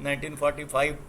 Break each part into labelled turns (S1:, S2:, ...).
S1: 1945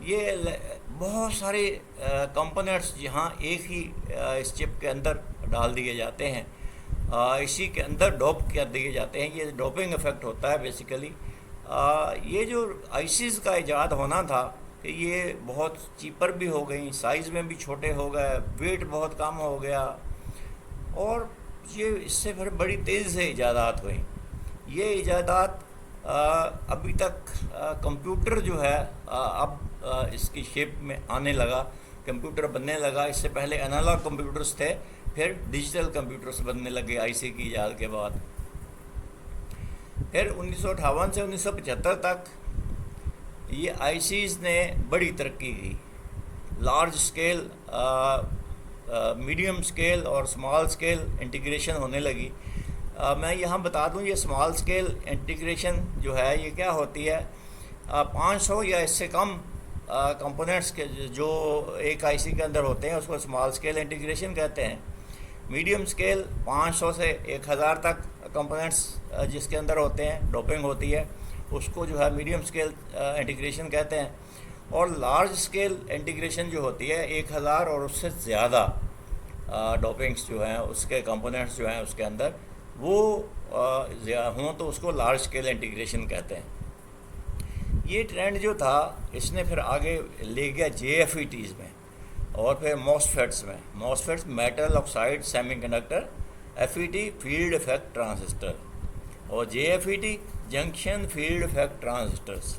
S1: یہ بہت سارے کمپوننٹس یہاں ایک ہی اس چپ کے اندر ڈال دیے جاتے ہیں، اسی کے اندر ڈوپ کر دیے جاتے ہیں. یہ ڈوپنگ افیکٹ ہوتا ہے بیسیکلی. یہ جو آئسیز کا ایجاد ہونا تھا کہ یہ بہت چیپر بھی ہو گئیں، سائز میں بھی چھوٹے ہو گئے، ویٹ بہت کم ہو گیا، اور یہ اس سے پھر بڑی تیزی سے ایجادات ہوئیں. یہ ایجادات ابھی تک کمپیوٹر جو ہے اب اس کی شیپ میں آنے لگا، کمپیوٹر بننے لگا. اس سے پہلے انالاگ کمپیوٹرز تھے، پھر ڈیجیٹل کمپیوٹرز بننے لگے آئی سی کی ایجاد کے بعد. پھر 1958 سے 1975 تک یہ آئی سیز نے بڑی ترقی کی. لارج اسکیل، میڈیم اسکیل اور اسمال اسکیل انٹیگریشن ہونے لگی. میں یہاں بتا دوں یہ اسمال اسکیل انٹیگریشن جو ہے یہ کیا ہوتی ہے، 500 یا اس سے کم کمپوننٹس کے جو ایک آئی سی کے اندر ہوتے ہیں اس کو اسمال اسکیل انٹیگریشن کہتے ہیں. میڈیم اسکیل 500 سے 1000 تک کمپوننٹس جس کے اندر ہوتے ہیں، ڈوپنگ ہوتی ہے، اس کو جو ہے میڈیم اسکیل انٹیگریشن کہتے ہیں. اور لارج اسکیل انٹیگریشن جو ہوتی ہے 1000 اور اس سے زیادہ ڈوپنگس جو ہیں، اس کے کمپوننٹس جو ہیں اس کے اندر وہ ہوں تو اس کو لارج اسکیل انٹیگریشن کہتے ہیں. یہ ٹرینڈ جو تھا اس نے پھر آگے لے گیا جے ایف ای ٹیز میں اور پھر موسفیٹس میں. MOSFETs metal oxide semiconductor, F E T field effect transistor, اور J F E T junction field effect transistors.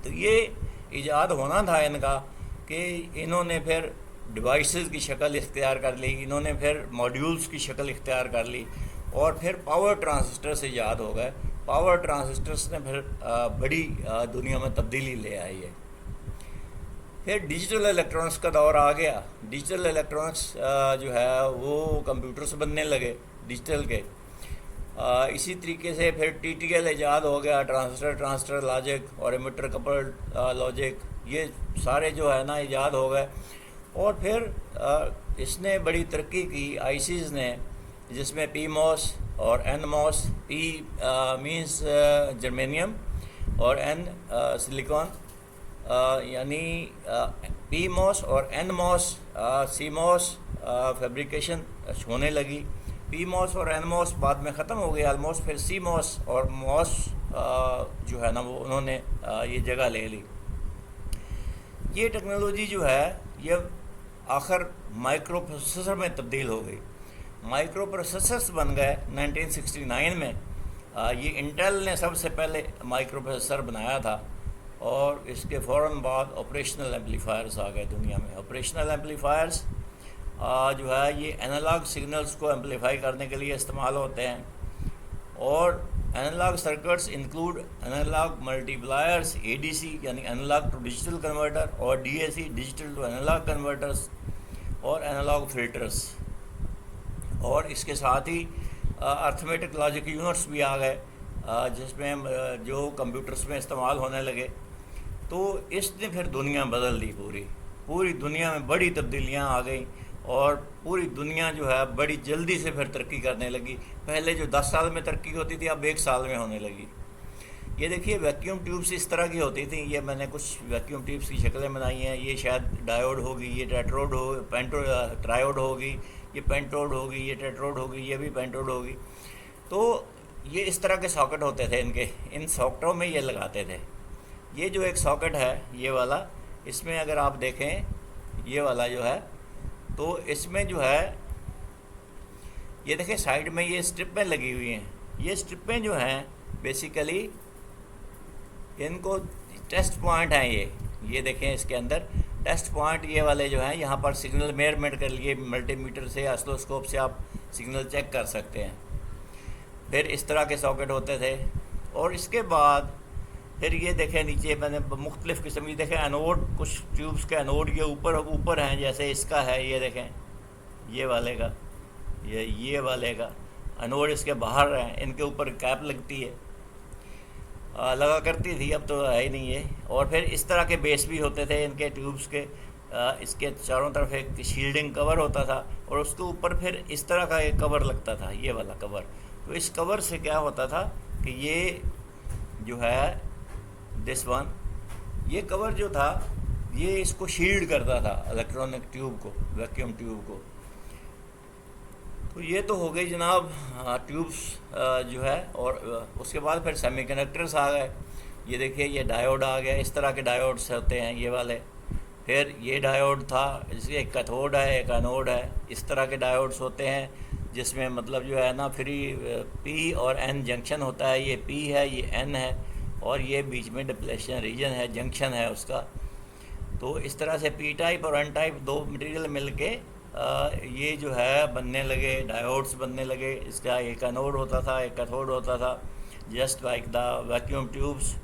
S1: تو یہ ایجاد ہونا تھا ان کا کہ انہوں نے پھر ڈیوائسز کی شکل اختیار کر لی، انہوں نے پھر ماڈیولز کی شکل اختیار کر لی، اور پھر پاور ٹرانزسٹر سے ایجاد ہو گئے. پاور ٹرانزسٹرس نے پھر بڑی دنیا میں تبدیلی لے آئی ہے. پھر ڈیجیٹل الیکٹرانکس کا دور آ گیا. ڈیجیٹل الیکٹرانکس جو ہے وہ کمپیوٹرز بننے لگے ڈیجیٹل کے. اسی طریقے سے پھر ٹی ٹی ایل ایجاد ہو گیا، ٹرانسسٹر لاجک اور ایمیٹر کپلڈ لاجک. یہ سارے جو ہے نا ایجاد ہو گئے. اور پھر اس نے بڑی ترقی کی آئی سیز نے، جس میں پی موس اور این موس. پی مینس جرمینیم اور این سلیکون، یعنی پی موس اور این موس سی موس فیبریکیشن ہونے لگی. پی موس اور این موس بعد میں ختم ہو گیا آلموسٹ. پھر سی موس اور موس جو ہے نا وہ انہوں نے یہ جگہ لے لی. یہ ٹیکنالوجی جو ہے یہ آخر مائکرو پروسیسر میں تبدیل ہو گئی. مائکرو پروسیسرز بن گئے 1969 میں. یہ انٹیل نے سب سے پہلے مائکرو پروسیسر بنایا تھا، اور اس کے فوراً بعد آپریشنل ایمپلیفائرز آ گئے دنیا میں. آپریشنل ایمپلیفائرز جو ہے یہ انالاگ سگنلز کو ایمپلیفائی کرنے کے لیے استعمال ہوتے ہیں. اور analogue circuits include analogue multipliers, A D C یعنی انالاگ ٹو ڈیجیٹل کنورٹر، اور D A C digital to analogue converters, اور انالاگ فلٹرز. اور اس کے ساتھ ہی ارتھمیٹک لاجک یونٹس بھی آ گئے جس میں جو کمپیوٹرز میں استعمال ہونے لگے. تو اس نے پھر دنیا بدل دی. پوری دنیا میں بڑی تبدیلیاں آ گئیں، اور پوری دنیا جو ہے بڑی جلدی سے پھر ترقی کرنے لگی. پہلے جو 10 سال میں ترقی ہوتی تھی اب 1 سال میں ہونے لگی. یہ دیکھیے ویکیوم ٹیوبس اس طرح کی ہوتی تھیں. یہ میں نے کچھ ویکیوم ٹیوبس کی شکلیں بنائی ہیں. یہ شاید ڈائیوڈ ہوگی، یہ ٹرائیوڈ ہوگی، یہ پینٹوڈ ہوگی، یہ ٹیٹروڈ ہوگی، یہ بھی پینٹوڈ ہوگی. تو یہ اس طرح کے ساکٹ ہوتے تھے ان ساکٹوں میں یہ لگاتے تھے. یہ جو ایک ساکٹ ہے یہ والا، اس میں اگر آپ دیکھیں یہ والا جو ہے تو اس میں جو ہے یہ دیکھیں سائیڈ میں یہ اسٹرپیں لگی ہوئی ہیں. یہ اسٹرپیں جو ہیں بیسیکلی ان کو ٹیسٹ پوائنٹ ہیں. یہ دیکھیں اس کے اندر ٹیسٹ پوائنٹ یہ والے جو ہیں، یہاں پر سگنل میئرمنٹ کے لیے ملٹی میٹر سے آسلوسکوپ سے آپ سگنل چیک کر سکتے ہیں. پھر اس طرح کے ساکٹ ہوتے تھے. اور اس کے بعد پھر یہ دیکھیں نیچے میں نے مختلف قسم کی دیکھیں انوڈ، کچھ ٹیوبس کے انوڈ یہ اوپر ہیں، جیسے اس کا ہے یہ دیکھیں یہ والے کا، یہ والے کا انوڈ اس کے باہر ہیں. ان کے اوپر کیپ لگتی ہے، لگا کرتی تھی، اب تو ہے ہی نہیں ہے. اور پھر اس طرح کے بیس بھی ہوتے تھے ان کے ٹیوبس کے. اس کے چاروں طرف ایک شیلڈنگ کور ہوتا تھا، اور اس کے اوپر پھر اس طرح کا ایک کور لگتا تھا، یہ والا کور. تو اس کور سے کیا ہوتا تھا کہ یہ جو ہے دس ون یہ کور جو تھا یہ اس کو شیلڈ کرتا تھا الیکٹرانک ٹیوب کو، ویکیوم ٹیوب کو. تو یہ تو ہو گئی جناب ٹیوبس جو ہے. اور اس کے بعد پھر سیمی کنڈکٹرس آ گئے. یہ دیکھیے یہ ڈائیوڈ آ گیا، اس طرح کے ڈائیوڈس ہوتے ہیں یہ والے. پھر یہ ڈائیوڈ تھا، اس ایک کیتھوڈ ہے ایک اینوڈ ہے. اس طرح کے ڈائیوڈس ہوتے ہیں جس میں مطلب جو ہے نا فری پی اور این جنکشن ہوتا ہے. یہ پی ہے، یہ این ہے، اور یہ بیچ میں ڈپلیشن ریجن ہے، جنکشن ہے اس کا. تو اس طرح سے پی ٹائپ اور این ٹائپ دو مٹیریل مل کے یہ جو ہے بننے لگے، ڈائیوڈس بننے لگے. اس کا ایک اینوڈ ہوتا تھا ایک کیتھوڈ ہوتا تھا، just like the vacuum tubes.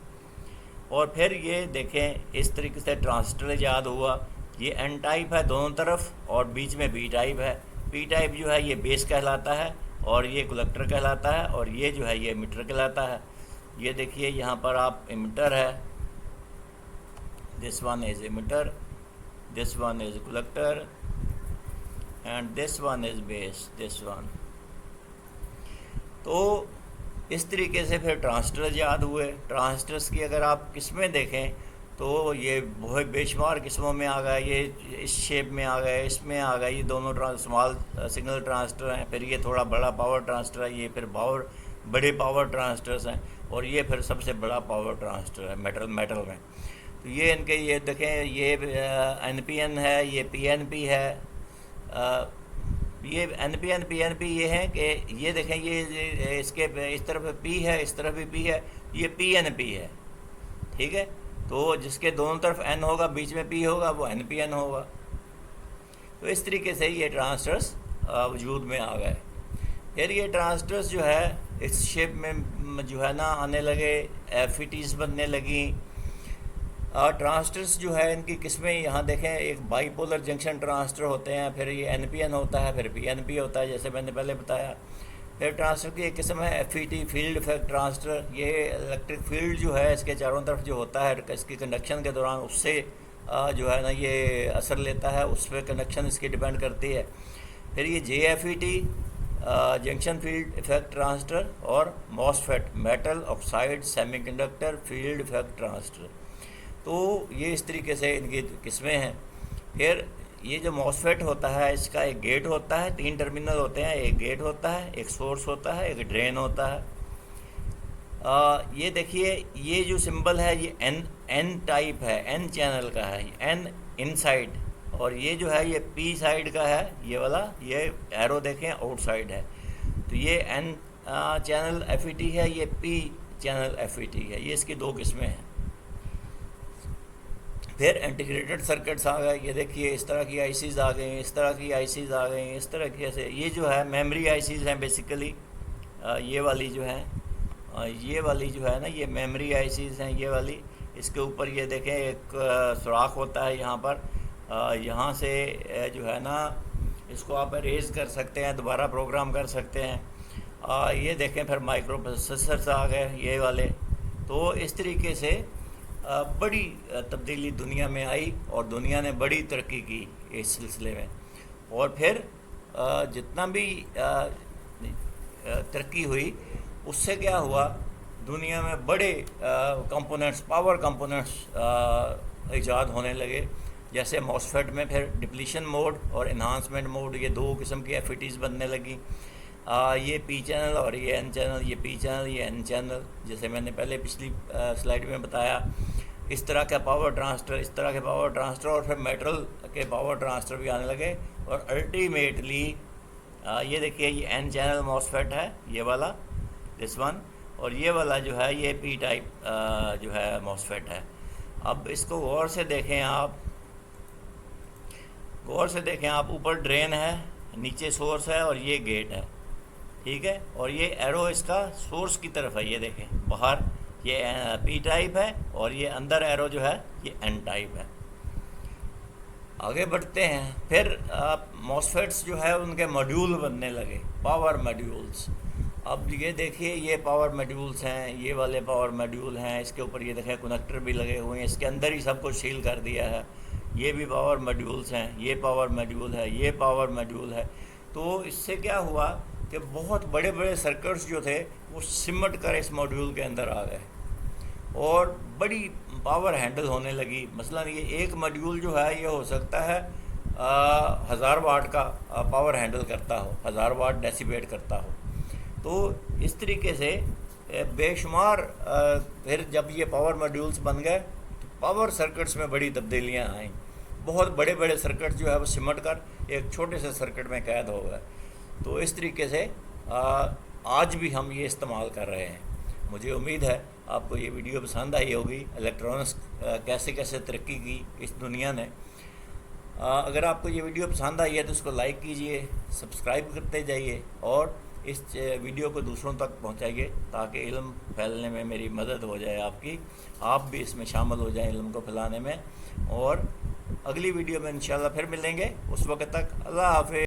S1: اور پھر یہ دیکھیں اس طریقے سے ٹرانزسٹر ایجاد ہوا. یہ این ٹائپ ہے دونوں طرف اور بیچ میں پی ٹائپ ہے. پی ٹائپ جو ہے یہ بیس کہلاتا ہے اور یہ کلیکٹر کہلاتا ہے، اور یہ جو ہے یہ ایمیٹر کہلاتا ہے. یہ دیکھیے یہاں پر آپ ایمیٹر ہے، this one is emitter, this one is collector and this one is base, this one. تو اس طریقے سے پھر ٹرانزسٹر ایجاد ہوئے. ٹرانزسٹرس کی اگر آپ قسمیں دیکھیں تو یہ بہت بے شمار قسموں میں آ گئے. یہ اس شیپ میں آ گئے، اس میں آ گئے. یہ دونوں اسمال سگنل ٹرانزسٹر ہیں. پھر یہ تھوڑا بڑا پاور ٹرانزسٹر ہے. یہ پھر بڑے پاور ٹرانزسٹرس ہیں. اور یہ پھر سب سے بڑا پاور ٹرانزسٹر ہے میٹل میں. تو یہ ان کے یہ دیکھیں یہ این پی این ہے، یہ پی این پی ہے. یہ N P N P N P یہ ہے کہ یہ دیکھیں یہ اس کے اس طرف پی ہے، اس طرف بھی پی ہے. یہ پی این پی ہے، ٹھیک ہے. تو جس کے دونوں طرف این ہوگا بیچ میں پی ہوگا وہ این پی این ہوگا. تو اس طریقے سے یہ ٹرانزسٹرس وجود میں آ گئے. پھر یہ ٹرانزسٹرس جو ہے اس شیپ میں جو ہے نا آنے لگے، ایف ای ٹیز بننے لگیں. ٹرانزسٹرس جو ہے ان کی قسمیں یہاں دیکھیں. ایک بائی پولر جنکشن ٹرانزسٹر ہوتے ہیں، پھر یہ این پی این ہوتا ہے، پھر پی این پی ہوتا ہے جیسے میں نے پہلے بتایا. پھر ٹرانزسٹر کی ایک قسم ہے F E T, field effect transistor. یہ الیکٹرک فیلڈ جو ہے اس کے چاروں طرف جو ہوتا ہے اس کی کنڈکشن کے دوران اس سے جو ہے نا یہ اثر لیتا ہے، اس پہ کنڈکشن اس کی ڈیپینڈ کرتی ہے. پھر یہ J F E T junction field effect transistor, اور MOSFET metal oxide semiconductor field effect transistor. تو یہ اس طریقے سے ان کی قسمیں ہیں. پھر یہ جو ماسفیٹ ہوتا ہے اس کا ایک گیٹ ہوتا ہے، 3 ٹرمینل ہوتے ہیں. ایک گیٹ ہوتا ہے، ایک سورس ہوتا ہے، ایک ڈرین ہوتا ہے. یہ دیکھیے یہ جو سمبل ہے یہ این ٹائپ ہے، این چینل کا ہے، این ان سائڈ. اور یہ جو ہے یہ پی سائڈ کا ہے، یہ والا یہ ایرو دیکھیں آؤٹ سائڈ ہے. تو یہ N channel F E T ہے، یہ P channel F E T ہے. یہ اس کی 2 قسمیں ہیں. پھر انٹیگریٹڈ سرکٹس آ گئے. یہ دیکھیے اس طرح کی آئی سیز آ گئیں، اس طرح کی آئی سیز آ گئیں، اس طرح کی ایسے. یہ جو ہے میموری آئی سیز ہیں بیسیکلی. یہ والی جو ہے یہ والی جو ہے نا یہ میموری آئی سیز ہیں. یہ والی اس کے اوپر یہ دیکھیں ایک سوراخ ہوتا ہے یہاں پر. یہاں سے جو ہے نا اس کو آپ اریز کر سکتے ہیں، دوبارہ پروگرام کر سکتے ہیں. یہ دیکھیں پھر مائکرو پروسیسرز آ گئے یہ والے. تو اس طریقے سے بڑی تبدیلی دنیا میں آئی اور دنیا نے بڑی ترقی کی اس سلسلے میں. اور پھر جتنا بھی ترقی ہوئی اس سے کیا ہوا، دنیا میں بڑے کمپوننٹس، پاور کمپوننٹس ایجاد ہونے لگے. جیسے ماسفیٹ میں پھر ڈپلیشن موڈ اور انہانسمنٹ موڈ، یہ 2 قسم کی ایف ای ٹیز بننے لگیں. یہ پی چینل اور یہ این چینل، یہ پی چینل یہ این چینل، جیسے میں نے پہلے پچھلی سلائیڈ میں بتایا. اس طرح کا پاور ٹرانسفر، اس طرح کے پاور ٹرانسفر، اور پھر میٹل کے پاور ٹرانسفر بھی آنے لگے. اور الٹیمیٹلی یہ دیکھیے یہ این چینل ماسفیٹ ہے یہ والا، دس ون. اور یہ والا جو ہے یہ پی ٹائپ جو ہے ماسفیٹ ہے. اب اس کو غور سے دیکھیں آپ، غور سے دیکھیں آپ. اوپر ڈرین ہے، نیچے سورس ہے، اور یہ گیٹ ہے، ٹھیک ہے. اور یہ ایرو اس کا سورس کی طرف ہے. یہ دیکھیں باہر یہ پی ٹائپ ہے اور یہ اندر ایرو جو ہے یہ این ٹائپ ہے. آگے بڑھتے ہیں. پھر ماسفیٹس جو ہے ان کے ماڈیول بننے لگے، پاور ماڈیولز. اب یہ دیکھیے یہ پاور ماڈیولز ہیں، یہ والے پاور ماڈیول ہیں. اس کے اوپر یہ دیکھیں کنیکٹر بھی لگے ہوئے ہیں، اس کے اندر ہی سب کچھ سیل کر دیا ہے. یہ بھی پاور ماڈیولز ہیں، یہ پاور ماڈیول ہے، یہ پاور ماڈیول ہے. تو اس سے کیا ہوا کہ بہت بڑے بڑے سرکٹس جو تھے وہ سمٹ کر اس ماڈیول کے اندر آ گئے. اور بڑی پاور ہینڈل ہونے لگی. مثلا یہ ایک ماڈیول جو ہے یہ ہو سکتا ہے 1000 واٹ کا پاور ہینڈل کرتا ہو, 1000 واٹ ڈیسیبیٹ کرتا ہو. تو اس طریقے سے بے شمار پھر جب یہ پاور ماڈیولز بن گئے تو پاور سرکٹس میں بڑی تبدیلیاں آئیں. بہت بڑے بڑے سرکٹ جو ہے وہ سمٹ کر ایک چھوٹے سے سرکٹ میں قید ہو گئے. تو اس طریقے سے آج بھی ہم یہ استعمال کر رہے ہیں. مجھے امید ہے آپ کو یہ ویڈیو پسند آئی ہوگی, الیکٹرانکس کیسے کیسے ترقی کی اس دنیا نے. اگر آپ کو یہ ویڈیو پسند آئی ہے تو اس کو لائک کیجئے, سبسکرائب کرتے جائیے اور اس ویڈیو کو دوسروں تک پہنچائیے تاکہ علم پھیلنے میں میری مدد ہو جائے آپ کی. آپ بھی اس میں شامل ہو جائیں علم کو پھیلانے میں. اور اگلی ویڈیو میں انشاءاللہ پھر ملیں گے. اس وقت تک اللہ حافظ.